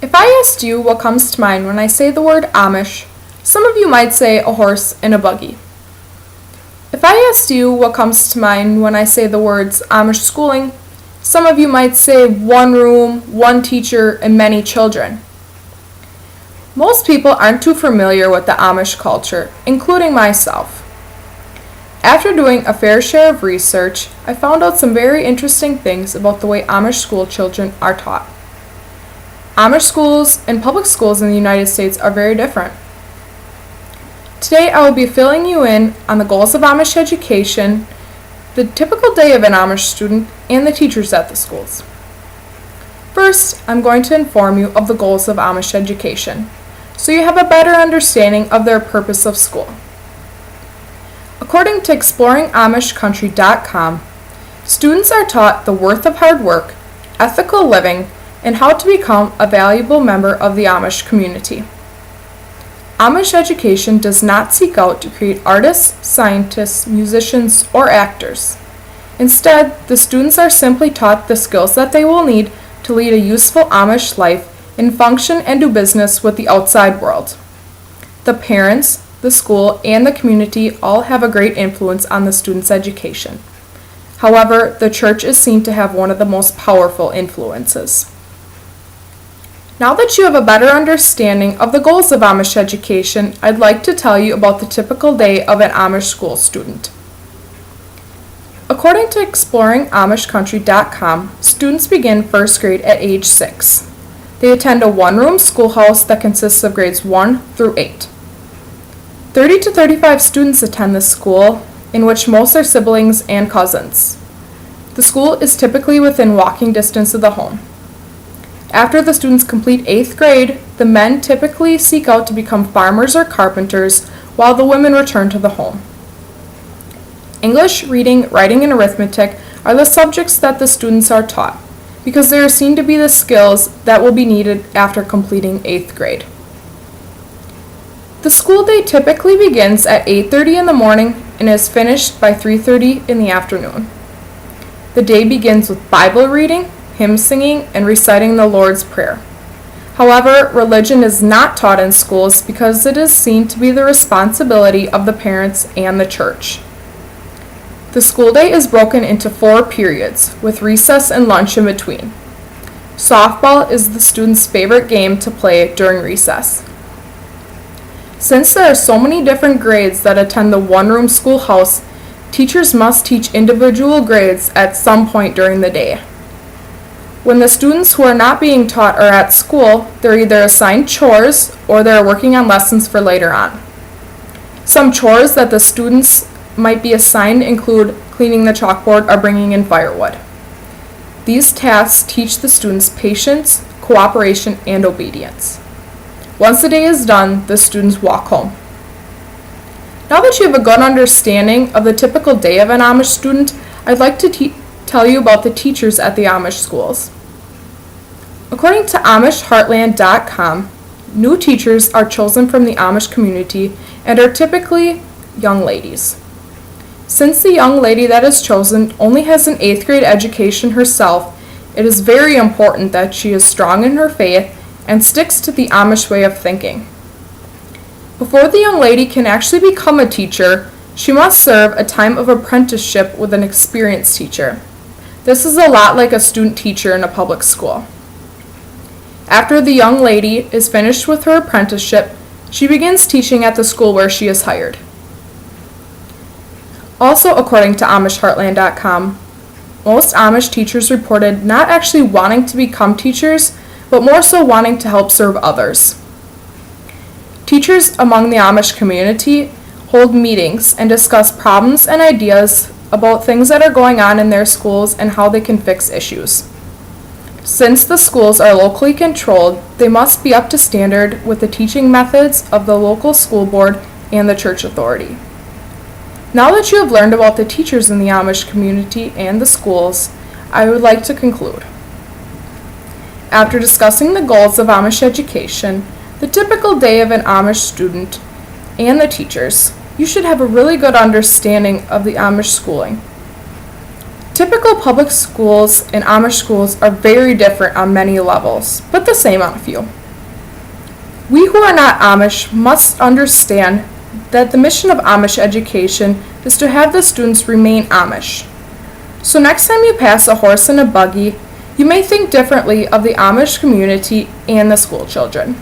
If I asked you what comes to mind when I say the word Amish, some of you might say a horse and a buggy. If I asked you what comes to mind when I say the words Amish Schooling, some of you might say one room, one teacher, and many children. Most people aren't too familiar with the Amish culture, including myself. After doing a fair share of research, I found out some very interesting things about the way Amish school children are taught. Amish schools and public schools in the United States are very different. Today I will be filling you in on the goals of Amish education, the typical day of an Amish student, and the teachers at the schools. First, I'm going to inform you of the goals of Amish education, so you have a better understanding of their purpose of school. According to exploringamishcountry.com, students are taught the worth of hard work, ethical living, and how to become a valuable member of the Amish community. Amish education does not seek out to create artists, scientists, musicians, or actors. Instead, the students are simply taught the skills that they will need to lead a useful Amish life and function and do business with the outside world. The parents, the school, and the community all have a great influence on the students' education. However, the church is seen to have one of the most powerful influences. Now that you have a better understanding of the goals of Amish education, I'd like to tell you about the typical day of an Amish school student. According to exploringamishcountry.com, students begin first grade at age 6. They attend a one-room schoolhouse that consists of grades 1 through 8. 30 to 35 students attend this school, in which most are siblings and cousins. The school is typically within walking distance of the home. After the students complete 8th grade, the men typically seek out to become farmers or carpenters, while the women return to the home. English, reading, writing, and arithmetic are the subjects that the students are taught, because they are seen to be the skills that will be needed after completing 8th grade. The school day typically begins at 8:30 in the morning and is finished by 3:30 in the afternoon. The day begins with Bible reading, hymn singing, and reciting the Lord's Prayer. However, religion is not taught in schools because it is seen to be the responsibility of the parents and the church. The school day is broken into 4 periods, with recess and lunch in between. Softball is the students' favorite game to play during recess. Since there are so many different grades that attend the one-room schoolhouse, teachers must teach individual grades at some point during the day. When the students who are not being taught are at school, they're either assigned chores or they're working on lessons for later on. Some chores that the students might be assigned include cleaning the chalkboard or bringing in firewood. These tasks teach the students patience, cooperation, and obedience. Once the day is done, the students walk home. Now that you have a good understanding of the typical day of an Amish student, I'd like to tell you about the teachers at the Amish schools. According to AmishHeartland.com, new teachers are chosen from the Amish community and are typically young ladies. Since the young lady that is chosen only has an 8th grade education herself, it is very important that she is strong in her faith and sticks to the Amish way of thinking. Before the young lady can actually become a teacher, she must serve a time of apprenticeship with an experienced teacher. This is a lot like a student teacher in a public school. After the young lady is finished with her apprenticeship, she begins teaching at the school where she is hired. Also, according to AmishHeartland.com, most Amish teachers reported not actually wanting to become teachers, but more so wanting to help serve others. Teachers among the Amish community hold meetings and discuss problems and ideas about things that are going on in their schools and how they can fix issues. Since the schools are locally controlled, they must be up to standard with the teaching methods of the local school board and the church authority. Now that you have learned about the teachers in the Amish community and the schools, I would like to conclude. After discussing the goals of Amish education, the typical day of an Amish student, and the teachers, you should have a really good understanding of the Amish schooling. Typical public schools and Amish schools are very different on many levels, but the same on a few. We who are not Amish must understand that the mission of Amish education is to have the students remain Amish. So next time you pass a horse and a buggy, you may think differently of the Amish community and the school children.